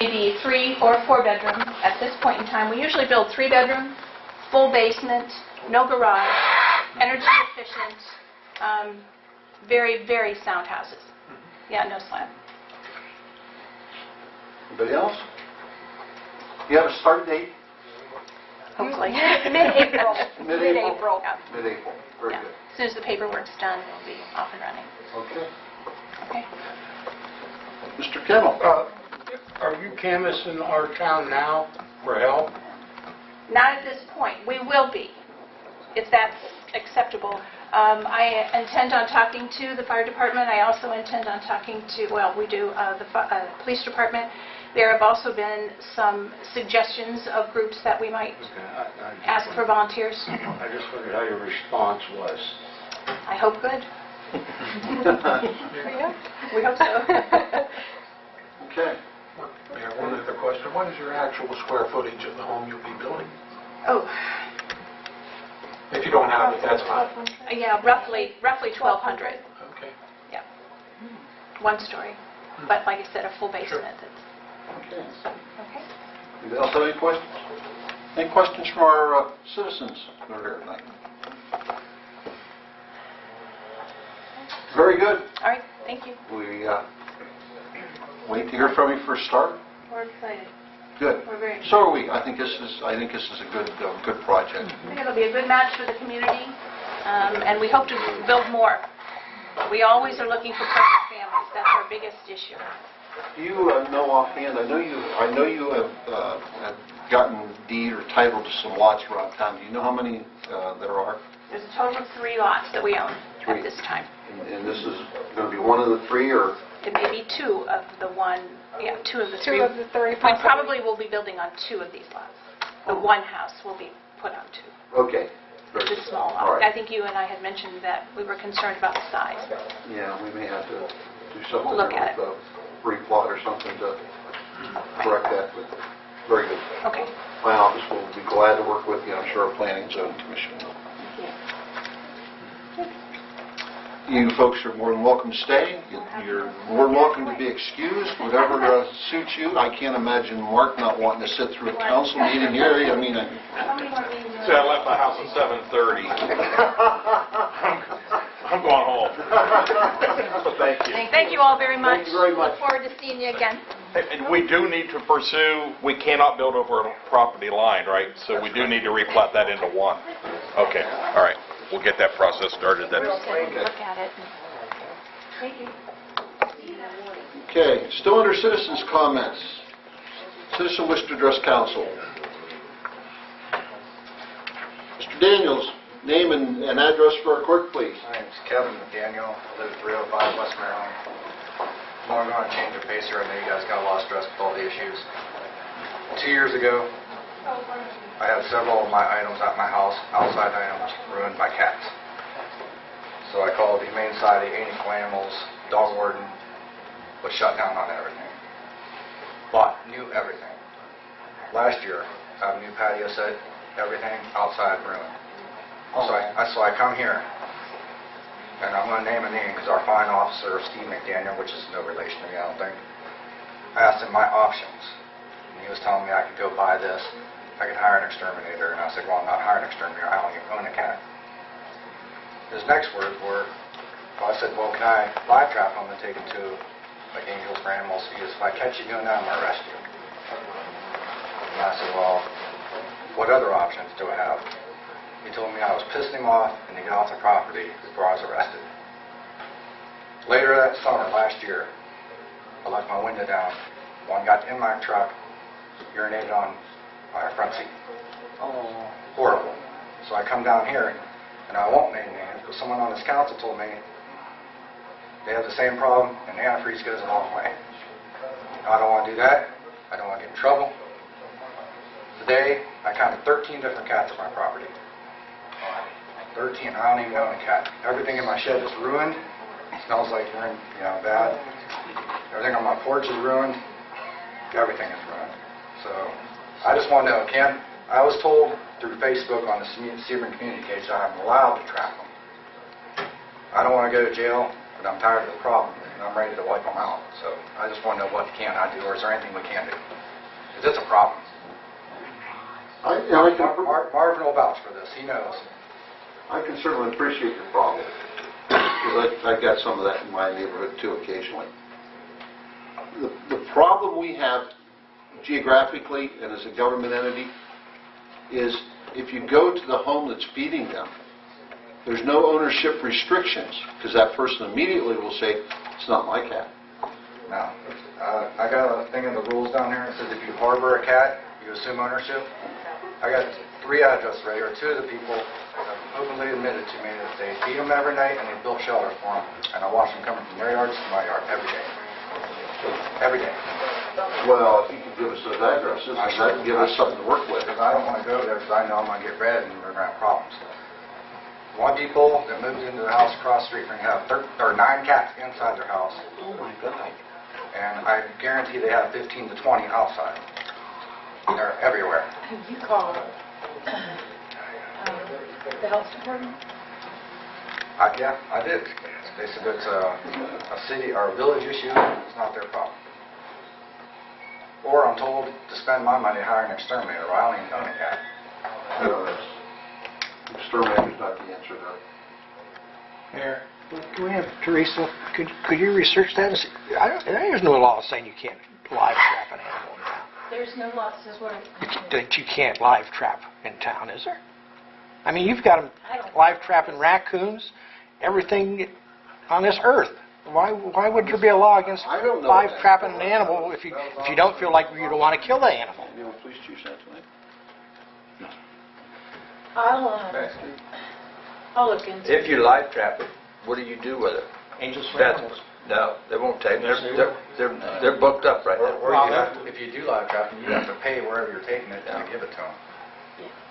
maybe 3 or 4 bedroom at this point in time. We usually build 3 bedroom, full basement, no garage, energy efficient, very, very sound houses. Yeah, no slab. Anybody else? You have a start date? Hopefully. Mid-April. Mid-April? Yeah. Mid-April. Very Yeah. good. As soon as the paperwork's done, we'll be off and running. Okay. Okay. Mr. Kennel? Are you canvassing our town now for help? Not at this point. We will be, if that's acceptable. I intend on talking to the fire department. I also intend on talking to, well, we do the police department. There have also been some suggestions of groups that we might ask for volunteers. I just wondered how your response was. I hope good. We hope so. Okay. Yeah, one other question. What is your actual square footage of the home you'll be building? Oh, If you don't have it, that's fine. yeah, roughly 1,200. Okay. Yeah. One story. But like I said, a full basement. Okay. Okay. Anybody else have any questions? Any questions from our citizens who are here tonight? Very good. All right. Thank you. We wait to hear from you for a start. We're excited. Good. We're very excited. So are we. I think this is a good project. I think it'll be a good match for the community, and we hope to build more. We always are looking for perfect families. That's our biggest issue. Do you know offhand? I know you have gotten deed or title to some lots around town. Do you know how many there are? There's a total of 3 lots that we own at this time. And this is going to be one of the 3, or? It may be 2 of the one, yeah, 2 of the 3. 2 of the 3. We probably will be building on 2 of these lots. The one house will be put on 2. Okay. Very It's a good. small All lot. right. I think you and I had mentioned that we were concerned about the size. Yeah, we may have to do something We'll look at with a replot or something to correct that. But very good. Okay. My office will be glad to work with you. I'm sure our Planning and Zoning Commission will. You folks are more than welcome to stay. You're more than welcome to be excused, whatever suits you. I can't imagine Mark not wanting to sit through a council meeting here. I mean, See, I left my house at 7:30. I'm going home. So thank you. Thank you all very much. Thank you very much. Look forward to seeing you again. And we do need to pursue, we cannot build over a property line, right? So we do need to replat that into 1. Okay, all right. We'll get that process started then. Look at it. Thank you. okay. Still under citizens' comments. Citizen wish to address council. Mr. Daniels, name and address for our clerk, please. My name's Kevin McDaniel. I live at 305 West Maryland. I'm going to change the pace here. I know you guys got a lot of stress with all the issues. 2 years ago, I had several of my items at my house, outside items, ruined by cats. So I called the Humane Society, Animal Animals, dog warden, was shut down on everything. Bought new everything. Last year, I have a new patio set, everything outside ruined. So I come here, and I'm going to name a name because our fine officer, Steve McDaniel, which is no relation to me, I don't think, I asked him my options. And he was telling me I could go buy this, I could hire an exterminator. And I said, well, I'm not hiring an exterminator, I don't even own a cat. His next words were, well, I said, well, can I live trap him and take him to like Angels for Animals? He goes, if I catch you doing that, I'm going to arrest you. And I said, well, what other options do I have? He told me I was pissing him off and to get off the property before I was arrested. Later that summer, last year, I left my window down. One got in my truck, urinated on my front seat. Oh, horrible. So I come down here, and I won't name names, but someone on this council told me they have the same problem, and antifreeze goes a long way. I don't want to do that. I don't want to get in trouble. Today, I counted 13 different cats at my property. 13. I don't even own a cat. Everything in my shed is ruined. It smells like bad. Everything on my porch is ruined. Everything is ruined. So I just want to know, I was told through Facebook on the Sebring community page that I'm allowed to trap them. I don't want to go to jail, but I'm tired of the problem. and I'm ready to wipe them out. So I just want to know what can I do, or is there anything we can do? Because it's a problem. Marvin will vouch for this. He knows. I can certainly appreciate your problem, because I've got some of that in my neighborhood too occasionally. The problem we have geographically and as a government entity is if you go to the home that's feeding them, there's no ownership restrictions, because that person immediately will say, it's not my cat. Now, I got a thing in the rules down here that says if you harbor a cat, you assume ownership. I got 3 addresses right here. 2 of the people have openly admitted to me that they feed them every night and they build shelter for them, and I watch them coming from their yards to my yard every day. Every day. Well, if you could give us those addresses, that would give us something to work with. Because I don't want to go there because I know I'm going to get red and we're going to have problems. One people that moved into the house across the street from me have 9 cats inside their house. Oh my God. And I guarantee they have 15 to 20 outside. They're everywhere. Have you called the health department? Yeah, I did. They said it's a city or a village issue. It's not their problem. Or I'm told to spend my money to hire an exterminator. Well, I don't even own a cat. Exterminator's not the answer, though. Mayor, can we have Teresa, could you research that? And see, there's no law saying you can't live trap an animal in town. There's no law that says what... That you can't live trap in town, is there? I mean, you've got them I don't- live trapping raccoons, everything on this earth. Why would there be a law against I don't know live that. trapping an animal if you don't feel like you don't want to kill the animal? You know, police chief's that tonight. I'll look into If you live trap it, what do you do with it? Angels for That's- animals. No, they won't take it. They're booked up right now. Or if you do live trapping, you have to pay wherever you're taking it to give it to them.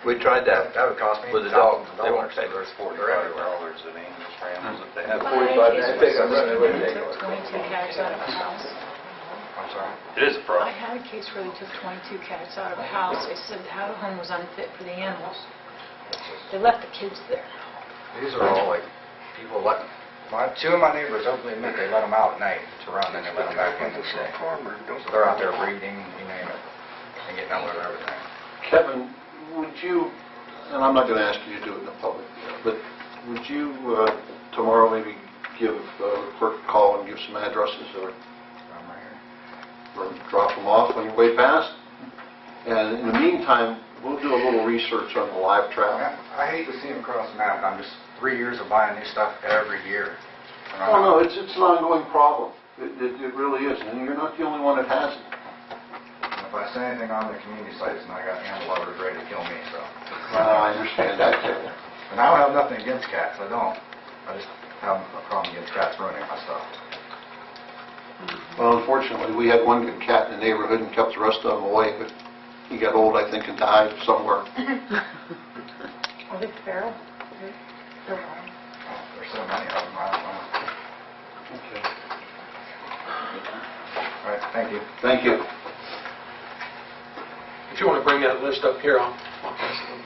We tried that. That would cost me With the dog, thousands of they won't dollars. take it. There's $40 an Angels for animals if they Have have. 45, I think I'm running away with it. 22 cats out of a house. I'm sorry. It is a I problem. had a case where they took 22 cats out of a house. They said the home was unfit for the animals. They left the kids there. These are all like people letting. 2 of my neighbors openly admit they let them out at night to run, and they let them back in the day. So they're out there breeding, you name it, and getting out with everything. Kevin, would you, and I'm not going to ask you to do it in the public, but would you tomorrow maybe give clerk a call and give some addresses or I'm right here. or drop them off on your way past? And in the meantime, we'll do a little research on the live trap. I hate to see them cross the map. I'm just 3 years of buying new stuff every year. And I'm Oh, no, not- it's an ongoing problem. It really is, and you're not the only one that has it. If I say anything on the community sites, and I got animal lovers ready to kill me, so. I understand that, too. And I don't have nothing against cats. I don't. I just have a problem against cats ruining my stuff. Well, unfortunately, we had one good cat in the neighborhood and kept the rest of them away, but he got old, I think, and died somewhere. Are they feral? There's so many of them. I don't know. Okay. All right, thank you. Thank you. If you want to bring that list up here, I'll pass it on. Do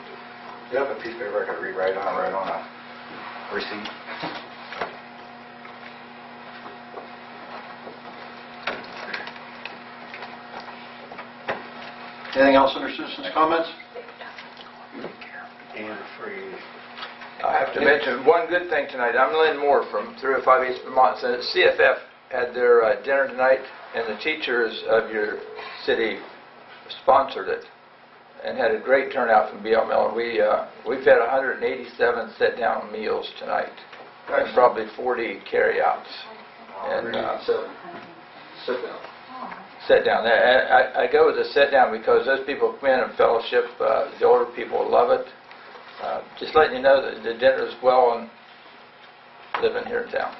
you have a piece of paper I could rewrite on, right on a receipt? Anything else under citizens' comments? And free. I have to mention one good thing tonight. I'm Lynn Moore from 305 East Vermont. So CFF had their dinner tonight, and the teachers of your city sponsored it and had a great turnout from BLM. We've had 187 sit-down meals tonight and probably 40 carry-outs. And 187. Sit down. sit down. I go with the sit down because those people come in and fellowship. The older people love it. Just letting you know that the dinner is well and living here in town.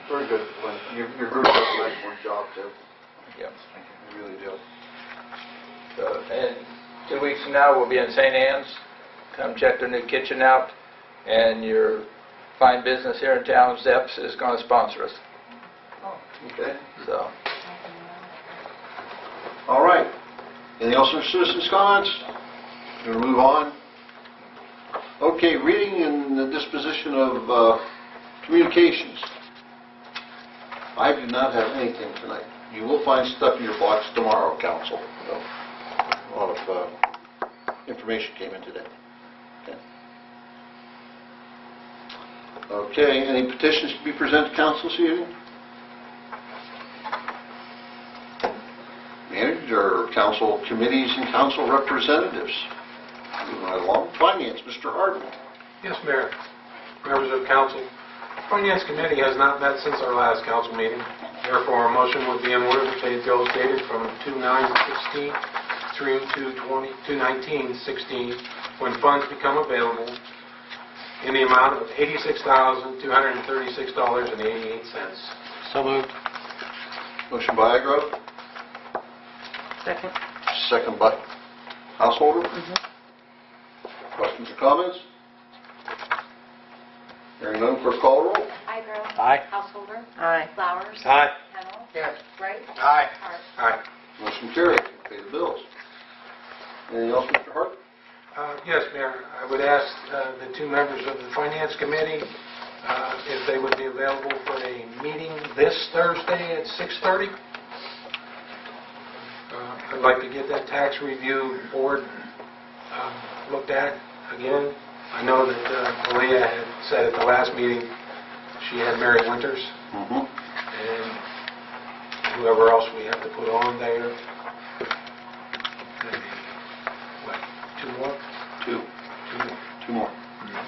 Very good. Your group does an excellent job, too. Yep. You really do. So, and 2 weeks from now we'll be in St. Anne's. Come check their new kitchen out. And your fine business here in town, Zeps, is going to sponsor us. Okay. So. All right. Anything else under citizens' comments? We'll move on. Okay, reading and the disposition of communications. I do not have anything tonight. You will find stuff in your box tomorrow, council. So, a lot of information came in today. Okay, any petitions to be presented to council this evening? Manager, council committees and council representatives. Moving right along. Finance, Mr. Harden. Yes, Mayor. Members of council, Finance Committee has not met since our last council meeting. Therefore, a motion would be in order to pay bills dated from 2/9/16 through 2/19/16 when funds become available in the amount of $86,236.88. So moved. Motion by Agro. Second. Second by Householder. Questions or comments? Hearing none, clerk call the roll. Igro. Aye. Householder. Aye. Flowers. Aye. Pennell. Yes. Wright. Aye. Hart. Aye. Motion carried. Pay the bills. Anything else, Mr. Hart? Yes, Mayor. I would ask the two members of the Finance Committee if they would be available for a meeting this Thursday at 6:30. I'd like to get that tax review board looked at again. I know that Maria had said at the last meeting she had Mary Winters Mm-hmm. and whoever else we have to put on there. Maybe, what, two more? Two. Two more. Two more.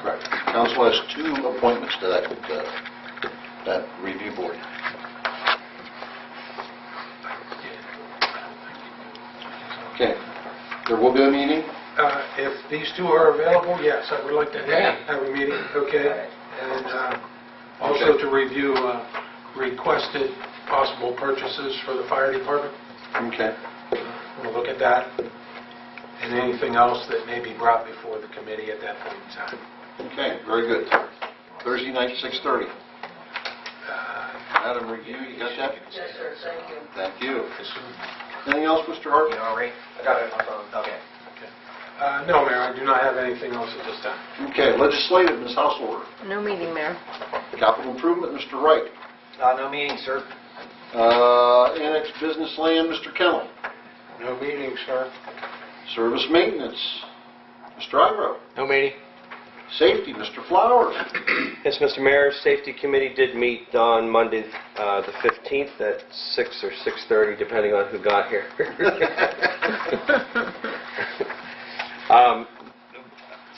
Correct. Council has two appointments to that review board. Okay. There will be a meeting? If these two are available, yes, I would like to have a meeting, okay? And also to review requested possible purchases for the fire department. Okay. We'll look at that and anything else that may be brought before the committee at that point in time. Okay, very good. Thursday night, 6:30. Madam Review, you got that? Yes, sir, thank you. Thank you. Anything else, Mr. Hart? You all right? I got it on my phone. Okay. No, Mayor, I do not have anything else at this time. Okay, legislative, Ms. Householder. No meeting, Mayor. Capital improvement, Mr. Wright. No meeting, sir. Annex business land, Mr. Kennel. No meeting, sir. Service maintenance, Mr. Iro. No meeting. Safety, Mr. Flowers. Yes, Mr. Mayor, Safety Committee did meet on Monday, the 15th at 6 or 6:30, depending on who got here.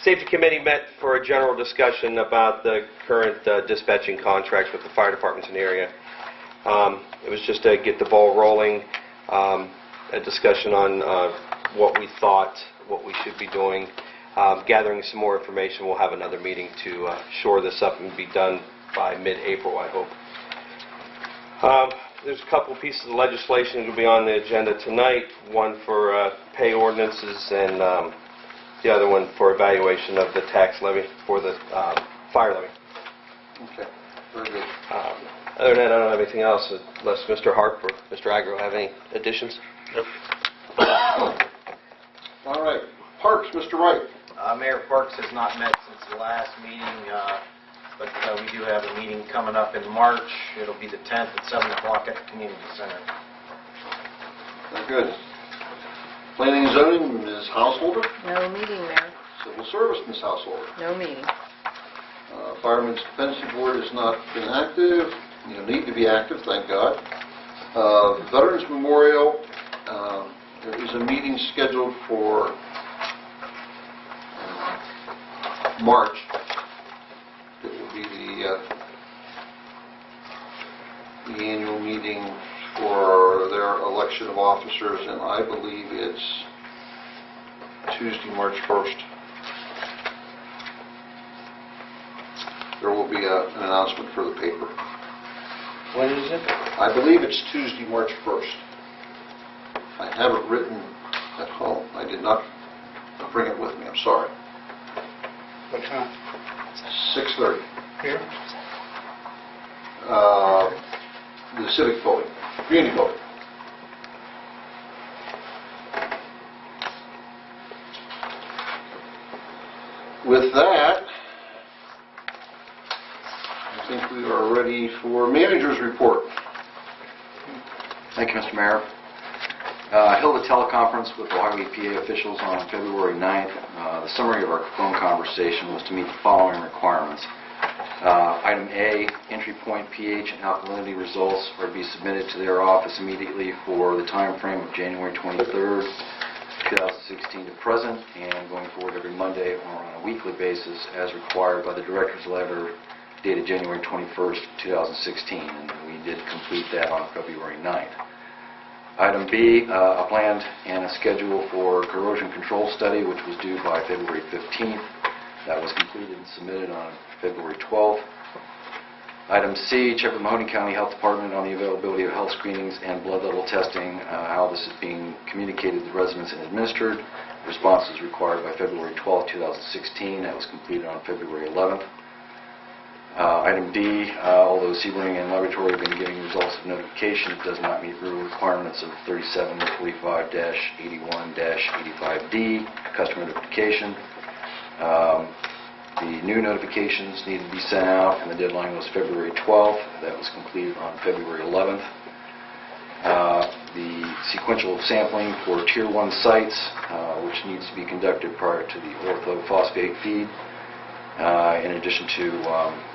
Safety Committee met for a general discussion about the current dispatching contracts with the fire departments in the area. It was just to get the ball rolling, a discussion on what we thought, what we should be doing. Gathering some more information. We'll have another meeting to shore this up and be done by mid-April, I hope. There's a couple pieces of legislation that will be on the agenda tonight, one for pay ordinances and the other one for evaluation of the tax levy for the fire levy. Okay, very good. Other than that, I don't have anything else unless Mr. Harp or Mr. Agro have any additions. Nope. All right. Parks, Mr. Wright. Mayor Parks has not met since the last meeting, but we do have a meeting coming up in March. It'll be the 10th at 7 o'clock at the community center. Very good. Planning and zoning, Ms. Householder. No meeting, Mayor. Civil service, Ms. Householder. No meeting. Fireman's Compensation Board has not been active. You need to be active, thank God. Veterans Memorial, there is a meeting scheduled for March. It will be the annual meeting for their election of officers, and I believe it's Tuesday, March 1st. There will be an announcement for the paper. When is it? I believe it's Tuesday, March 1st. I have it written at home. I did not bring it with me. I'm sorry. What time? 6:30. Here? The civic voting, community voting. With that, I think we are ready for manager's report. Thank you, Mr. Mayor. I held a teleconference with Ohio EPA officials on February 9th. The summary of our phone conversation was to meet the following requirements. Item A, entry point pH and alkalinity results are to be submitted to their office immediately for the time frame of January 23rd, 2016 to present, and going forward every Monday or on a weekly basis as required by the Director's Letter dated January 21st, 2016, and we did complete that on February 9th. Item B, a planned and a schedule for corrosion control study, which was due by February 15th. That was completed and submitted on February 12th. Item C, check with Mahoning County Health Department on the availability of health screenings and blood level testing, how this is being communicated to residents and administered. Response is required by February 12th, 2016. That was completed on February 11th. Item D, although Sebring and Laboratory have been giving results of notification, it does not meet rule requirements of 3745-81-85D, customer notification. The new notifications need to be sent out, and the deadline was February 12th. That was completed on February 11th. The sequential sampling for Tier 1 sites, which needs to be conducted prior to the orthophosphate feed, in addition to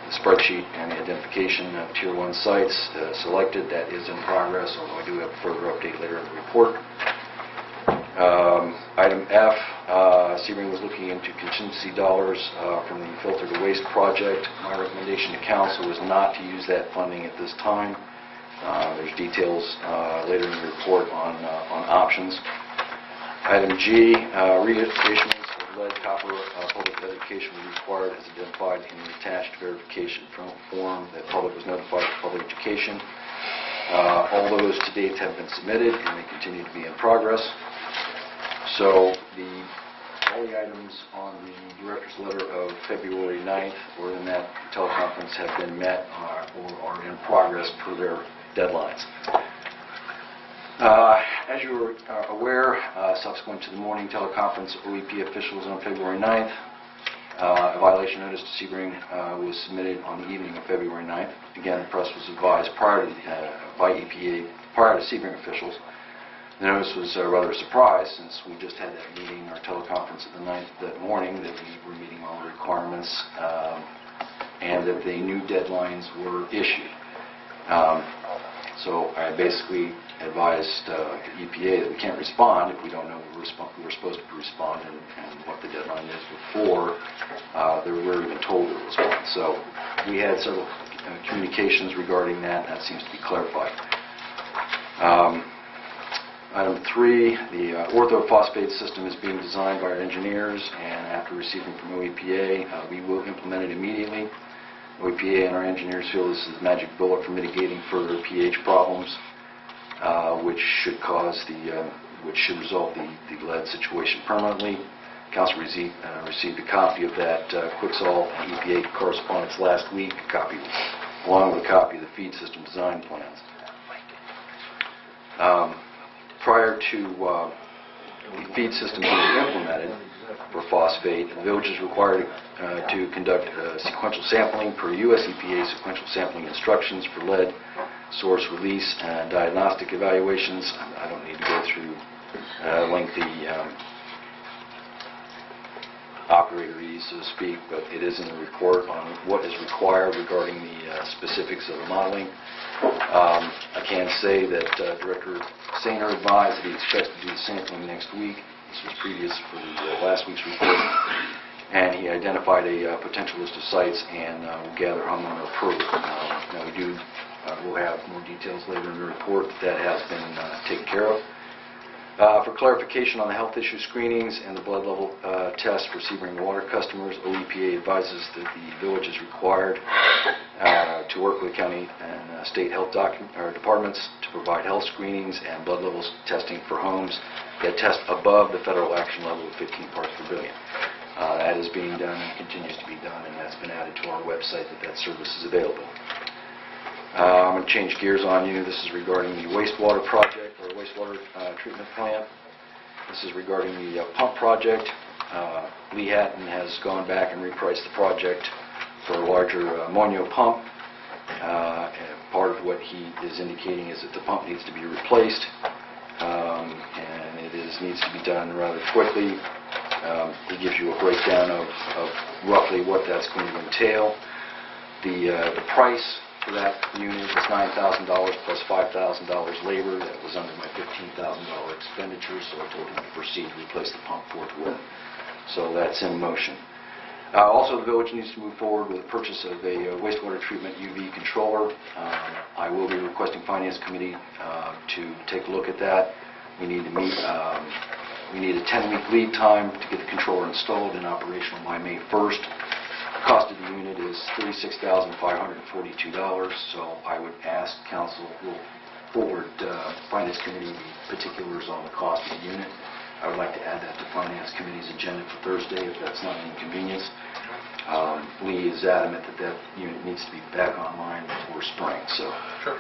the spreadsheet and the identification of Tier 1 sites selected. That is in progress, although I do have a further update later in the report. Item F, Sebring was looking into contingency dollars from the Filter to Waste project. My recommendation to Council is not to use that funding at this time. There's details later in the report on options. Item G, reissuance of lead copper public education was required as identified in the attached verification form that public was notified of public education. All those to date have been submitted and they continue to be in progress. So all the items on the Director's Letter of February 9th or in that teleconference have been met or are in progress per their deadlines. As you are aware, subsequent to the morning teleconference, OEP officials on February 9th, a violation notice to Sebring was submitted on the evening of February 9th. Again, the press was advised by EPA prior to Sebring officials. The notice was rather a surprise since we just had that meeting, our teleconference at the 9th that morning, that we were meeting all the requirements and that the new deadlines were issued. So I basically advised the EPA that we can't respond if we don't know we're supposed to respond and what the deadline is before they were even told to respond. So we had several communications regarding that, and that seems to be clarified. Item 3, the orthophosphate system is being designed by our engineers, and after receiving from OEPA, we will implement it immediately. OEPA and our engineers feel this is the magic bullet for mitigating further pH problems, which should resolve the lead situation permanently. Council received a copy of that Quicksol and EPA correspondence last week, along with a copy of the feed system design plans. Prior to the feed system being implemented for phosphate, the village is required to conduct sequential sampling per U.S. EPA sequential sampling instructions for lead source release and diagnostic evaluations. I don't need to go through lengthy operatorese, so to speak, but it is in the report on what is required regarding the specifics of the modeling. I can say that Director Sainer advised that he expects to do the sampling next week. This was previous for last week's report. And he identified a potential list of sites and will gather homeowner approval. Now we'll have more details later in the report that has been taken care of. For clarification on the health issue screenings and the blood level test for Sebring water customers, OEPA advises that the village is required to work with county and state health departments to provide health screenings and blood levels testing for homes that test above the federal action level of 15 parts per billion. That is being done and continues to be done, and that's been added to our website that service is available. I'm going to change gears on you. This is regarding the wastewater project, or wastewater treatment plant. This is regarding the pump project. Lee Hatton has gone back and repriced the project for a larger ammonia pump. Part of what he is indicating is that the pump needs to be replaced, and it needs to be done rather quickly. He gives you a breakdown of roughly what that's going to entail. The price for that unit is $9,000 plus $5,000 labor. That was under my $15,000 expenditure, so I told him to proceed to replace the pump forthwith. So that's in motion. Also, the village needs to move forward with the purchase of a wastewater treatment UV controller. I will be requesting Finance Committee to take a look at that. We need to meet. We need a 10-week lead time to get the controller installed and operational by May 1st. The cost of the unit is $36,542, so I would ask Council will forward Finance Committee the particulars on the cost of the unit. I would like to add that to Finance Committee's agenda for Thursday, if that's not an inconvenience. Lee is adamant that that unit needs to be back online before spring. So, Sure.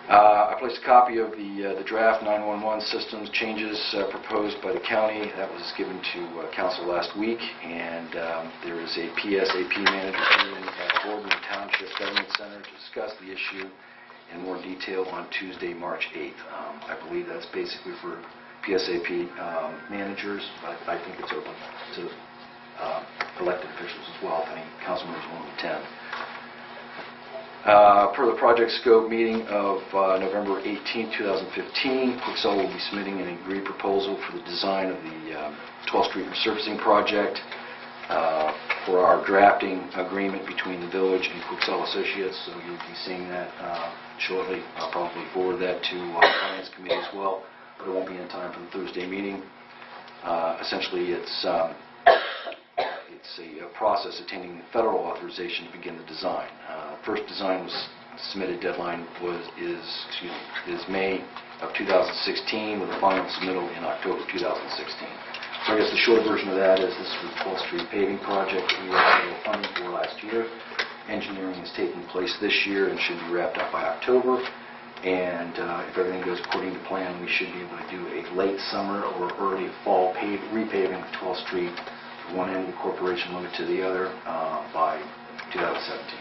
I placed a copy of the draft 911 systems changes proposed by the county. That was given to Council last week, and there is a PSAP manager meeting at Boardman Township Government Center to discuss the issue in more detail on Tuesday, March 8th. I believe that's basically for PSAP managers, but I think it's open to elected officials as well, if any council members want to attend. Per the project scope meeting of November 18, 2015, Quicksell will be submitting an agreed proposal for the design of the 12th Street resurfacing project for our drafting agreement between the village and Quicksell Associates, so you'll be seeing that shortly. I'll probably forward that to Finance Committee as well, but it won't be in time for the Thursday meeting. Essentially, it's a process attaining the federal authorization to begin the design. First design was submitted deadline is May of 2016 with a final submittal in October 2016. So I guess the short version of that is this is the 12th Street paving project we had funding for last year. Engineering is taking place this year and should be wrapped up by October. And if everything goes according to plan, we should be able to do a late summer or early fall repaving of 12th Street from one end of the corporation limit to the other by 2017.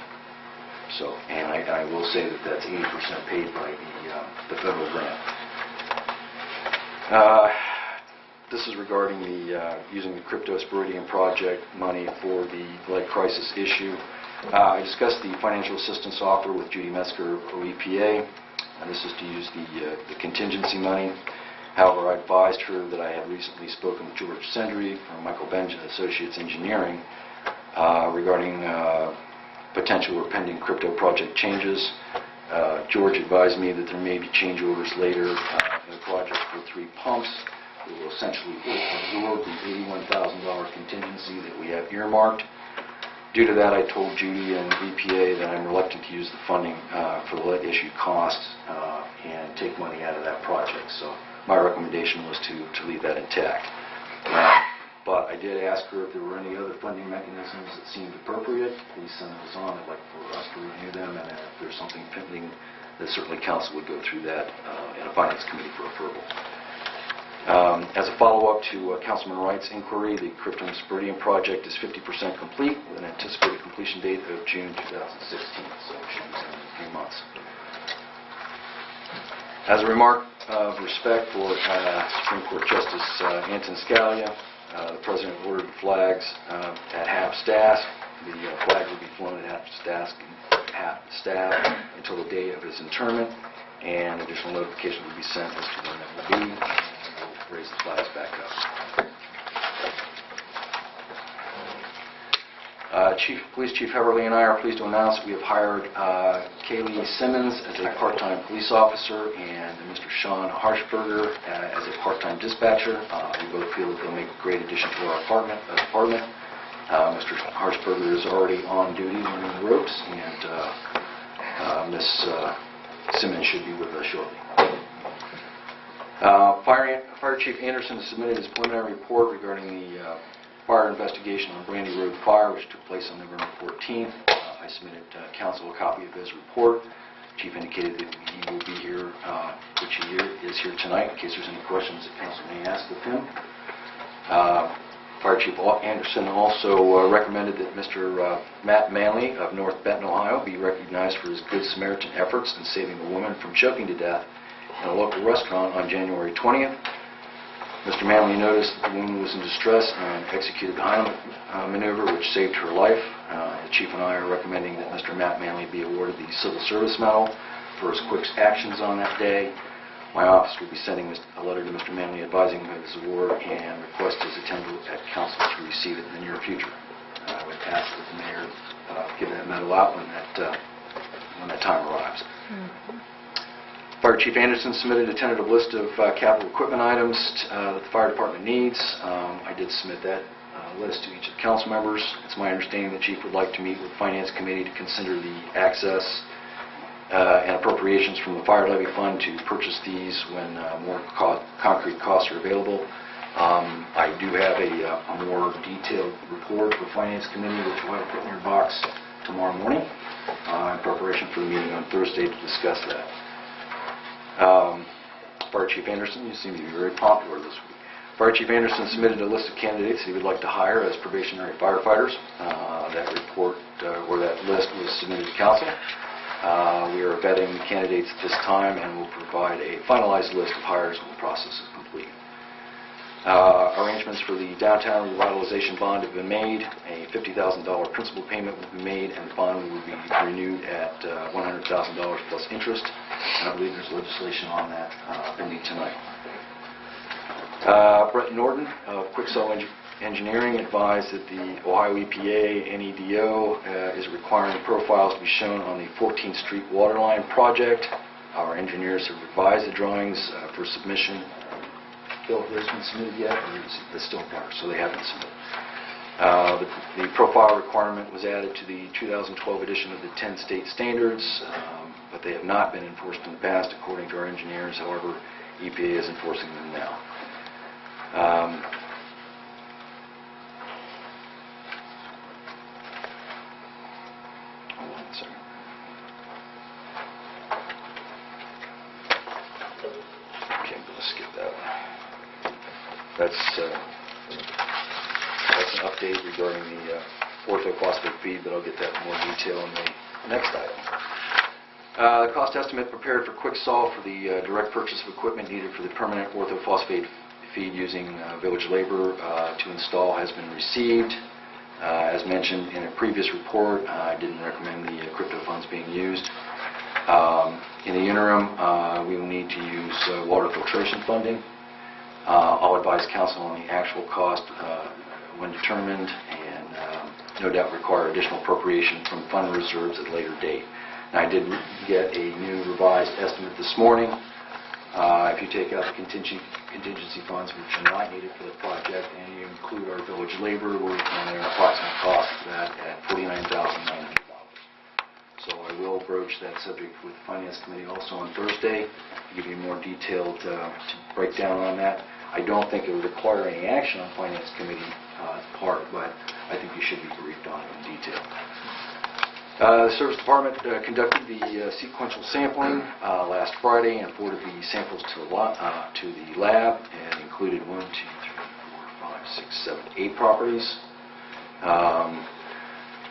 So, and I will say that that's 80% paid by the federal grant. This is regarding the using the cryptosporidium project money for the lead crisis issue. I discussed the financial assistance offer with Judy Metzger of OEPA. And this is to use the contingency money. However, I advised her that I had recently spoken with George Sendry from Michael Benjamin Associates Engineering regarding potential or pending crypto project changes. George advised me that there may be change orders later in the project for 3 pumps. It will essentially absorb the $81,000 contingency that we have earmarked. Due to that, I told Judy and EPA that I'm reluctant to use the funding for the lead issue costs and take money out of that project. So my recommendation was to leave that intact. But I did ask her if there were any other funding mechanisms that seemed appropriate. Please send those on. I'd like for us to review them, and if there's something pending, that certainly Council would go through that in a Finance Committee for approval. As a follow-up to Councilman Wright's inquiry, the cryptosporidium project is 50% complete with an anticipated completion date of June 2016, so it should be done in 3 months. As a remark of respect for Supreme Court Justice Anton Scalia, the President ordered the flags at half-staff. The flag will be flown at half-staff until the day of his interment, and additional notification will be sent as to when that will be. Raise the flags back up. Police Chief Heverly and I are pleased to announce that we have hired Kaylee Simmons as a part-time police officer and Mr. Sean Harshberger as a part-time dispatcher. We both feel that they'll make a great addition to our department. Mr. Harshberger is already on duty learning the ropes, and Ms. Simmons should be with us shortly. Fire Chief Anderson has submitted his preliminary report regarding the fire investigation on Brandy Road fire, which took place on November 14th. I submitted Council a copy of his report. Chief indicated that he will be here, which he is here tonight, in case there's any questions that Council may ask of him. Fire Chief Anderson also recommended that Mr. Matt Manley of North Benton, Ohio, be recognized for his Good Samaritan efforts in saving a woman from choking to death in a local restaurant on January 20th. Mr. Manley noticed that the woman was in distress and executed the Heimlich maneuver, which saved her life. The Chief and I are recommending that Mr. Matt Manley be awarded the Civil Service Medal for his quick actions on that day. My office will be sending a letter to Mr. Manley advising him of his award and request his attendance at council to receive it in the near future. I would ask that the mayor give that medal out when that time arrives. Fire Chief Anderson submitted a tentative list of capital equipment items that the fire department needs. I did submit that list to each of the council members. It's my understanding the chief would like to meet with the Finance Committee to consider the access and appropriations from the Fire Levy Fund to purchase these when more concrete costs are available. I do have a more detailed report for the Finance Committee, which we'll have put in your box tomorrow morning in preparation for the meeting on Thursday to discuss that. Fire Chief Anderson, you seem to be very popular this week. Fire Chief Anderson submitted a list of candidates he would like to hire as probationary firefighters. That report, or that list, was submitted to council. We are vetting candidates at this time and will provide a finalized list of hires when the process is complete. Arrangements for the downtown revitalization bond have been made. A $50,000 principal payment will be made, and the bond will be renewed at $100,000 plus interest. And I believe there's legislation on that pending tonight. Brett Norton of Quicksell Engineering advised that the Ohio EPA NEDO is requiring profiles to be shown on the 14th Street Waterline project. Our engineers have revised the drawings for submission. Bill, have those been submitted yet, or is it still in progress? So they haven't submitted. The profile requirement was added to the 2012 edition of the 10 state standards, but they have not been enforced in the past, according to our engineers. However, EPA is enforcing them now. Hold on a second. Okay, I'm going to skip that one. That's an update regarding the orthophosphate feed, but I'll get that in more detail in the next item. The cost estimate prepared for Quicksall for the direct purchase of equipment needed for the permanent orthophosphate feed using village labor to install has been received. As mentioned in a previous report, I didn't recommend the crypto funds being used. In the interim, we will need to use water filtration funding. I'll advise council on the actual cost when determined, and no doubt require additional appropriation from fund reserves at a later date. Now, I did get a new revised estimate this morning. If you take out the contingency funds, which are not needed for the project, and you include our village labor, we're looking at an approximate cost for that at $49,900. So I will broach that subject with the Finance Committee also on Thursday to give you a more detailed breakdown on that. I don't think it would require any action on Finance Committee part, but I think you should be briefed on it in detail. The Service Department conducted the sequential sampling last Friday and forwarded the samples to the lab, and included 1, 2, 3, 4, 5, 6, 7, 8 properties.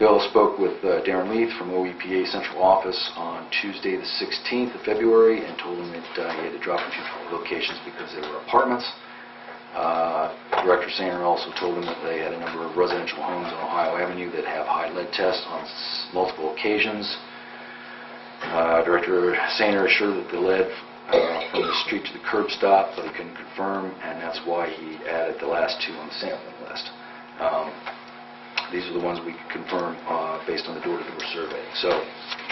Bill spoke with Darren Leith from OEPA Central Office on Tuesday the 16th of February and told him that he had to drop into 2 locations because they were apartments. Director Sainer also told him that they had a number of residential homes on Ohio Avenue that have high lead tests on multiple occasions. Director Sainer assured that the lead from the street to the curb stopped, but he couldn't confirm, and that's why he added the last 2 on the sampling list. These are the ones we can confirm based on the door-to-door survey. So,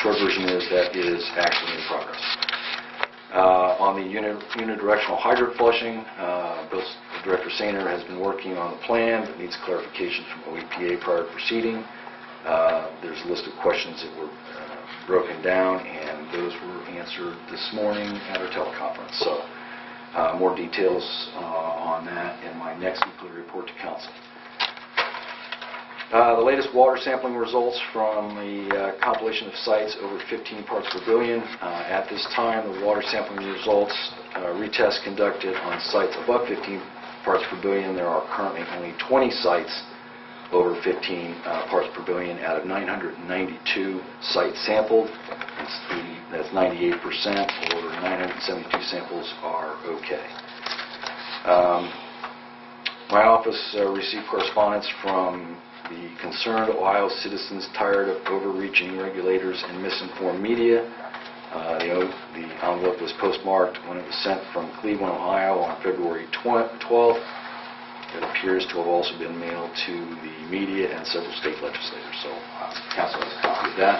short version is that is actually in progress. On the unidirectional hydrant flushing, Director Sainer has been working on the plan that needs clarification from OEPA prior to proceeding. There's a list of questions that were broken down, and those were answered this morning at our teleconference. So, more details on that in my next weekly report to council. The latest water sampling results from the compilation of sites over 15 parts per billion. At this time, the water sampling results, retests conducted on sites above 15 parts per billion. There are currently only 20 sites over 15 parts per billion out of 992 sites sampled. That's 98%, or 972 samples are okay. My office received correspondence from the concerned Ohio citizens tired of overreaching regulators and misinformed media. The envelope was postmarked when it was sent from Cleveland, Ohio on February 12th. It appears to have also been mailed to the media and several state legislators, so Council has a copy of that.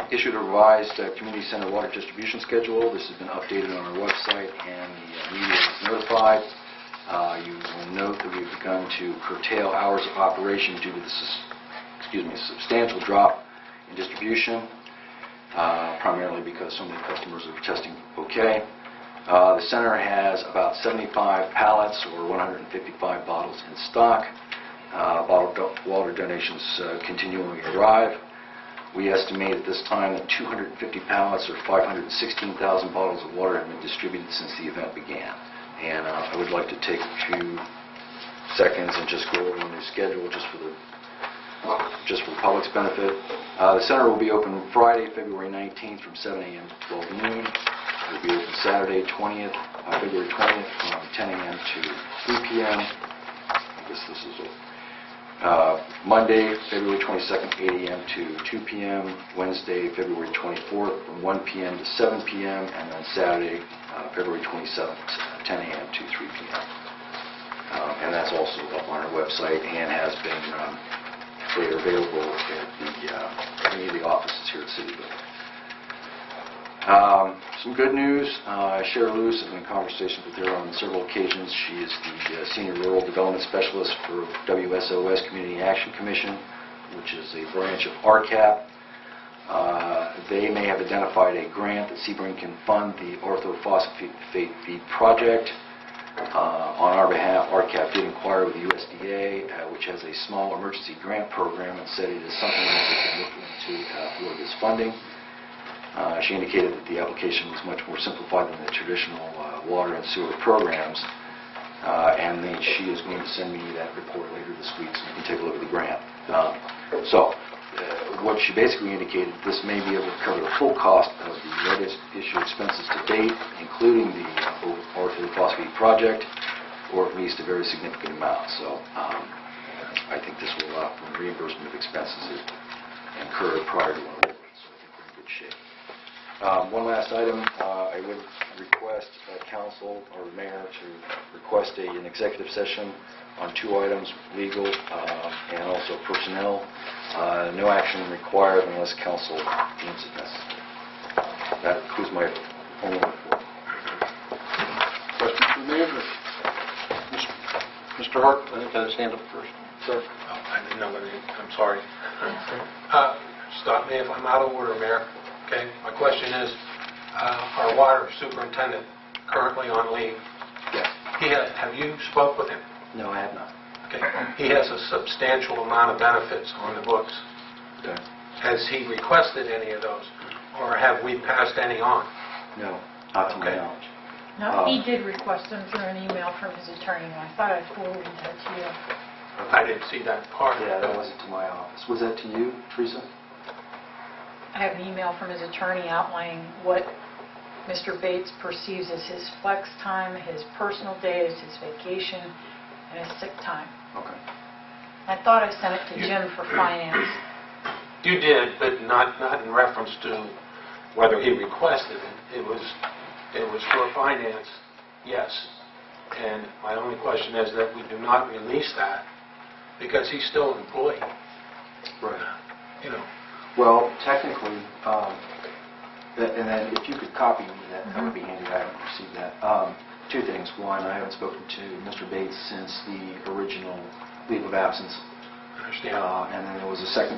Issued a revised community center water distribution schedule. This has been updated on our website, and the media is notified. You will note that we've begun to curtail hours of operation due to the substantial drop in distribution, primarily because so many customers are testing okay. The center has about 75 pallets or 155 bottles in stock. Bottled water donations continually arrive. We estimate at this time that 250 pallets or 516,000 bottles of water have been distributed since the event began. And I would like to take a few seconds and just go over the new schedule just for the public's benefit. The center will be open Friday, February 19th from 7 a.m. to 12 noon. It will be open Saturday, February 20th from 10 a.m. to 3 p.m. I guess this is Monday, February 22nd, 8 a.m. to 2 p.m. Wednesday, February 24th from 1 p.m. to 7 p.m. And then Saturday, February 27th, 10 a.m. to 3 p.m. And that's also up on our website and has been made available at any of the offices here at City Building. Some good news. Sherry Lewis has been in conversations with her on several occasions. She is the Senior Rural Development Specialist for WSOS Community Action Commission, which is a branch of RCAP. They may have identified a grant that Sebring can fund the orthophosphate feed project. On our behalf, RCAP did inquire with the USDA, which has a small emergency grant program, and said it is something that they can look into for this funding. She indicated that the application was much more simplified than the traditional water and sewer programs, and she is going to send me that report later this week so we can take a look at the grant. What she basically indicated, this may be able to cover the full cost of the red issue expenses to date, including the orthophosphate project, or at least a very significant amount. So I think this will allow for reimbursement of expenses incurred prior to our award. So I think we're in good shape. One last item, I would request council or mayor to request an executive session on two items, legal and also personnel. No action required unless council deems it necessary. That concludes my formal report. Questions for the manager? Mr. Hart, I think I had his hand up first. Sir? Oh, I didn't know what it is. I'm sorry. Stop me if I'm out of order, Mayor. Okay, my question is, our water superintendent currently on leave. Yes. Have you spoke with him? No, I have not. Okay. He has a substantial amount of benefits on the books. Okay. Has he requested any of those, or have we passed any on? No, not to my Okay. knowledge. No, he did request them through an email from his attorney, and I thought I forwarded that to you. I didn't see that part. Yeah, that wasn't to my office. Was that to you, Teresa? I have an email from his attorney outlining what Mr. Bates perceives as his flex time, his personal days, his vacation, and his sick time. Okay. I thought I sent it to Jim for finance. You did, but not in reference to whether he requested it. It was for finance, yes. And my only question is that we do not release that because he's still an employee. Right. You know. Well, technically, and then if you could copy me that would be handy. I haven't received that. Two things. One, I haven't spoken to Mr. Bates since the original leave of absence. I understand. And then there was a second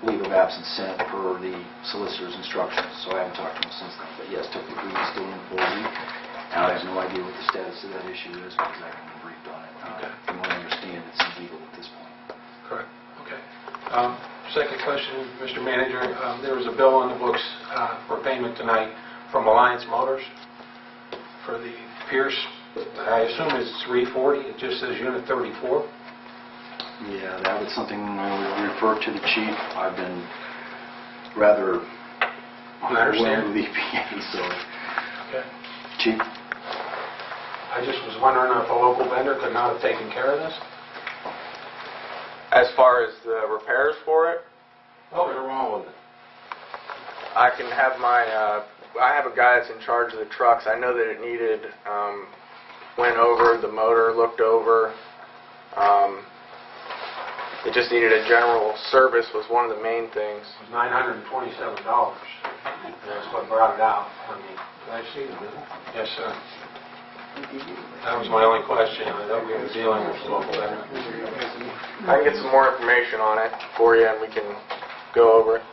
leave of absence sent per the solicitor's instructions, so I haven't talked to him since then. But yes, technically he's still an employee, and I have no idea what the status of that issue is because I haven't been briefed on it. Okay. From what I understand, it's illegal at this point. Correct. Okay. Second question, Mr. Manager. There was a bill on the books for payment tonight from Alliance Motors for the Pierce. I assume it's 340, it just says unit 34. Yeah, that was something I would refer to the chief. I've been rather I understand. with EPA, so Okay. chief. I just was wondering if a local vendor could not have taken care of this? As far as the repairs for it, What was wrong with it? I can have I have a guy that's in charge of the trucks. I know that it needed, went over, the motor looked over. It just needed a general service was one of the main things. It was $927. That's what brought it out. I mean, did I see the bill? Yes, sir. That was my only question. I thought we were dealing with a local vendor. I can get some more information on it for you, and we can go over it.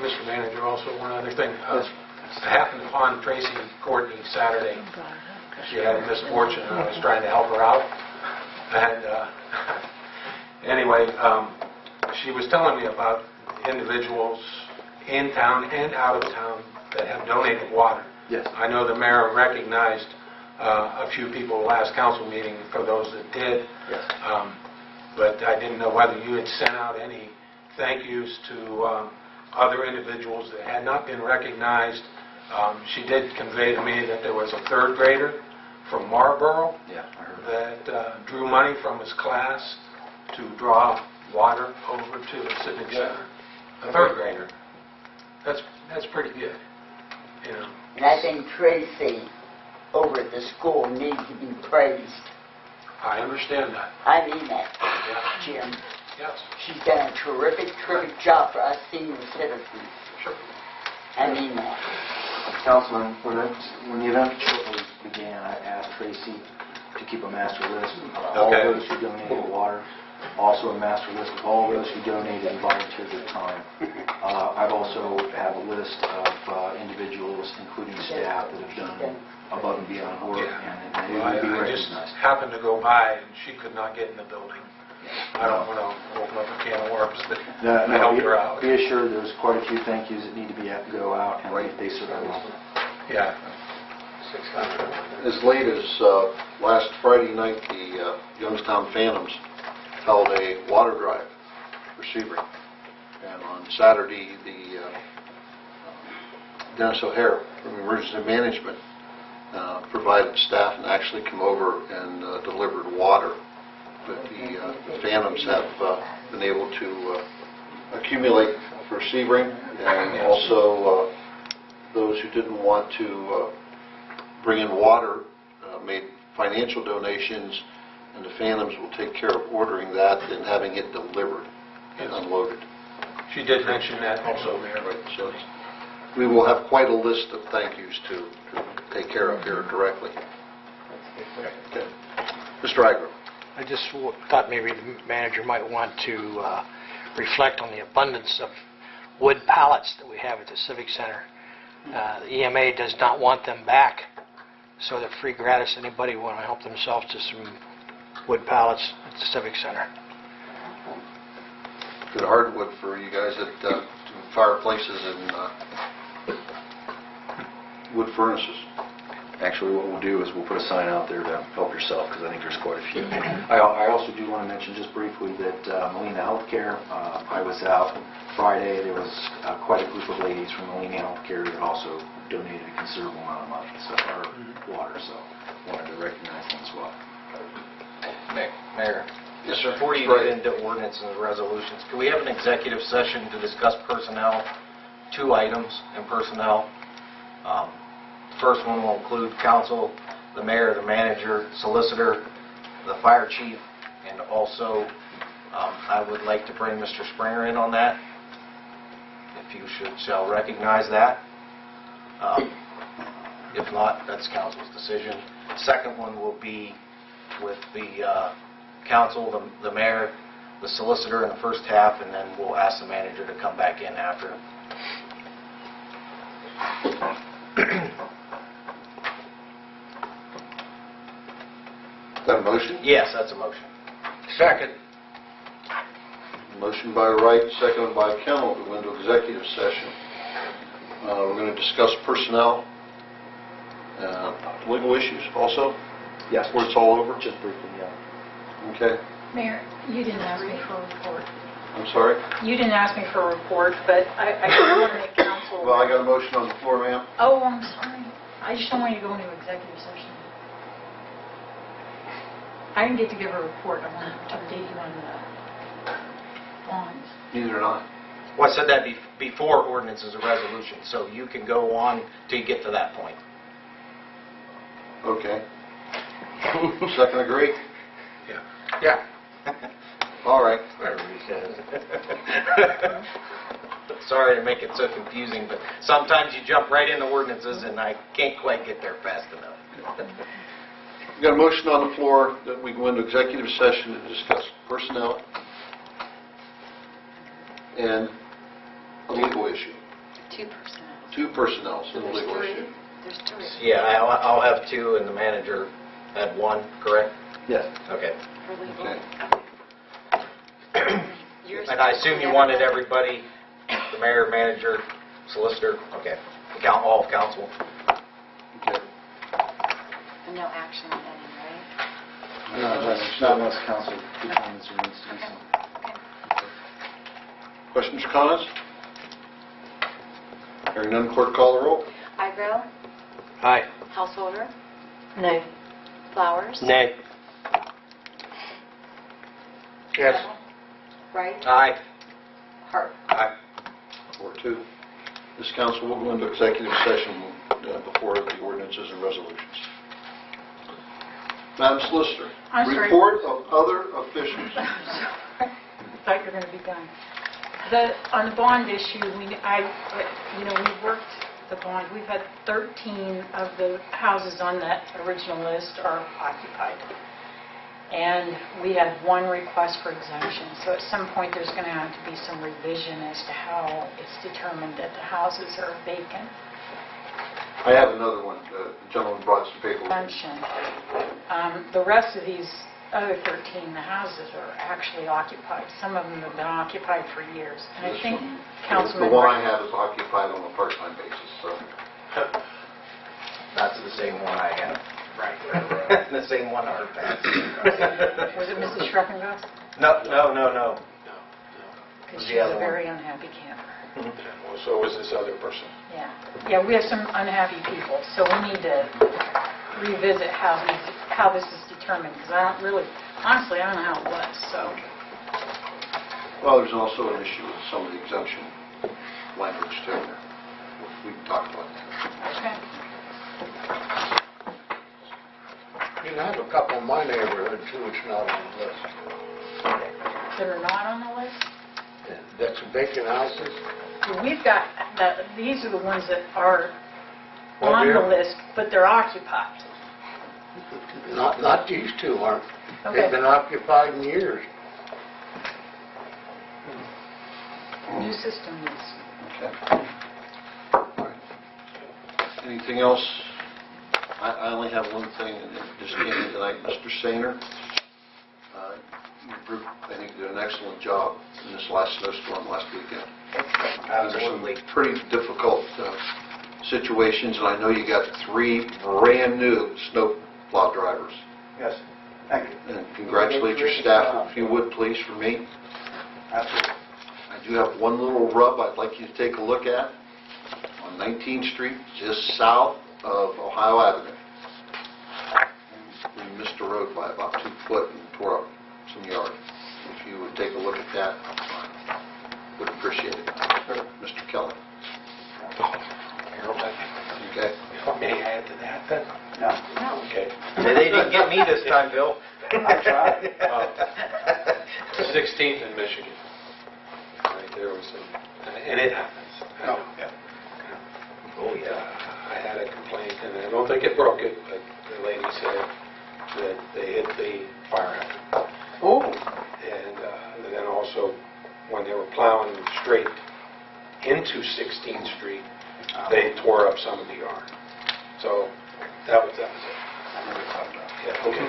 Mr. Manager, also one other thing. It happened upon Tracy Courtney Saturday. She had a misfortune, and I was trying to help her out. And anyway, she was telling me about individuals in town and out of town that have donated water. Yes. I know the mayor recognized a few people last council meeting for those that did. Yes. But I didn't know whether you had sent out any thank yous to other individuals that had not been recognized. She did convey to me that there was a third grader from Marlboro Yeah, I heard that drew money from his class to draw water over to the Civic Center. A third grader. That's pretty good. You know. And I think Tracy over at the school needs to be praised. I understand that. I mean that, Yeah. Jim. Yes. She's done a terrific job for us senior citizens. Sure. I mean that. Councilman, when the event shortly began, I asked Tracy to keep a master list of all Okay. those who donated water, also a master list of all those who donated and volunteered their time. I've also have a list of individuals, including staff, that have done above and beyond work, Yeah. and it Well, would be I just recognized. happened to go by, and she could not get in the building. I don't want to open up a can of worms, but I helped her out. Be assured, there's quite a few thank yous that need to go out, and they certainly will. Yeah. As late as last Friday night, the Youngstown Phantoms held a water drive for Sebring. And on Saturday, the Dennis O'Hare from Emergency Management provided staff and actually come over and delivered water. But the Phantoms have been able to accumulate for Sebring, and also those who didn't want to bring in water made financial donations, and the Phantoms will take care of ordering that and having it delivered and unloaded. She did mention that also, Mayor. Right, so we will have quite a list of thank yous to take care of here directly. Okay. Mr. Igram. I just thought maybe the manager might want to reflect on the abundance of wood pallets that we have at the Civic Center. The EMA does not want them back, so they're free gratis. Anybody want to help themselves to some wood pallets at the Civic Center? Good hardwood for you guys at fireplaces and wood furnaces. Actually, what we'll do is we'll put a sign out there to help yourself, because I think there's quite a few. I also do want to mention just briefly that Molina Healthcare, I was out Friday. There was quite a group of ladies from Molina Healthcare that also donated a considerable amount of money, so our water, so wanted to recognize them as well. Mayor. Yes, sir. Before you get into ordinances and resolutions, can we have an executive session to discuss personnel? 2 items in personnel. First one will include council, the mayor, the manager, solicitor, the fire chief, and also I would like to bring Mr. Springer in on that, if you shall recognize that. If not, that's council's decision. Second one will be with the council, the mayor, the solicitor in the first half, and then we'll ask the manager to come back in after. Is that a motion? Yes, that's a motion. Second. Motion by Wright, seconded by Kemmel to go into executive session We're going to discuss personnel, legal issues also, Yes. where it's all over. Just briefly, yeah. Okay. Mayor, you didn't ask me for a report. I'm sorry? You didn't ask me for a report, but I just want to make council... Well, I got a motion on the floor, ma'am. Oh, I'm sorry. I just don't want you to go into executive session. I didn't get to give a report. I wanted to update you on the bonds. Neither did I. Well, I said that before ordinances and resolutions, so you can go on till you get to that point. Okay. Second agree? Yeah. All right. Whatever he says. Sorry to make it so confusing, but sometimes you jump right into ordinances and I can't quite get there fast enough. We've got a motion on the floor that we go into executive session to discuss personnel and a legal issue. 2%. Two personnel, so the legal issue. There's 3. Yeah, I'll have 2 and the manager had 1, correct? Yes. Okay. For legal. Okay. And I assume you wanted everybody, the mayor, manager, solicitor, okay, all of council. Okay. No action on any, right? Not unless council determines there needs to be some. Questions or comments? Hearing none, clerk call the roll. Eyebrow, Aye. Householder, No. Flowers, Nay. Yes. Wright, Aye. Hart. Aye. 4-2. This council will go into executive session before the ordinances and resolutions. Madam Solicitor, I'm sorry. report of other officials. I thought you were going to be done. On the bond issue, we worked the bond. We've had 13 of the houses on that original list are occupied. And we had 1 request for exemption. So at some point, there's going to have to be some revision as to how it's determined that the houses are vacant. I have another one. The gentleman brought some paperwork. Exemption. The rest of these other 13, the houses are actually occupied. Some of them have been occupied for years. And I think Councilman... The one I have is occupied on a part-time basis, so. That's the same one I have. Right. The same one our past. Was it Mrs. Schreckengast? No. Because The she's other a one. very unhappy camper. Well, so is this other person. Yeah, we have some unhappy people, so we need to revisit how this is determined, because honestly, I don't know how it was, so. Well, there's also an issue with some of the exemption language, too. We can talk about that. Okay. You can have a couple in my neighborhood too, it's not on the list. That are not on the list? That's vacant houses. We've got, these are the ones that are Oh, on the dear. list, but they're occupied. Not these 2 aren't. Okay. They've been occupied in years. New system is. Okay. All right. Anything else? I only have one thing, and it just came in tonight. Mr. Sainer, your group, I think, did an excellent job in this last snowstorm last weekend. Absolutely. There's some pretty difficult situations, and I know you got 3 brand-new snowplow drivers. Yes, thank you. And congratulate your staff, if you would, please, for me. Absolutely. I do have one little rub I'd like you to take a look at on 19th Street, just south of Ohio Avenue. We missed the road by about 2 foot and tore up some yard. If you would take a look at that, I would appreciate it. Mr. Kelly. Okay. You want me to add to that then? No, Okay. They didn't get me this time, Bill. I tried. 16th in Michigan. Right there was and it happens. I know. Oh, yeah. I had a complaint, and I don't think it broke it, but the lady said that they hit the fire hydrant. Oh. And then also, when they were plowing straight into 16th Street, they tore up some of the yard. So that was it. Yeah, okay.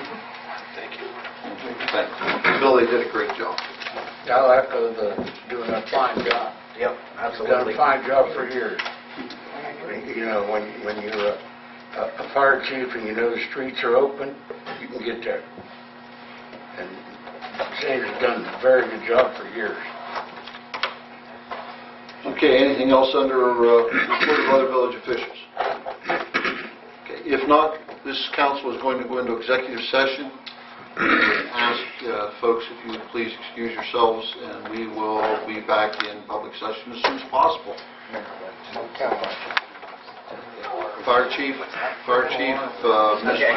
Thank you. Thanks. Bill, they did a great job. Al Echo's doing a fine job. Yep, He's done absolutely. a fine job for years. You know, when you're a fire chief and you know the streets are open, you can get there. And Sandy's done a very good job for years. Okay, anything else under report of other village officials? Okay, if not, this council is going to go into executive session. Ask folks if you would please excuse yourselves, and we will be back in public session as soon as possible. Fire Chief, Mr.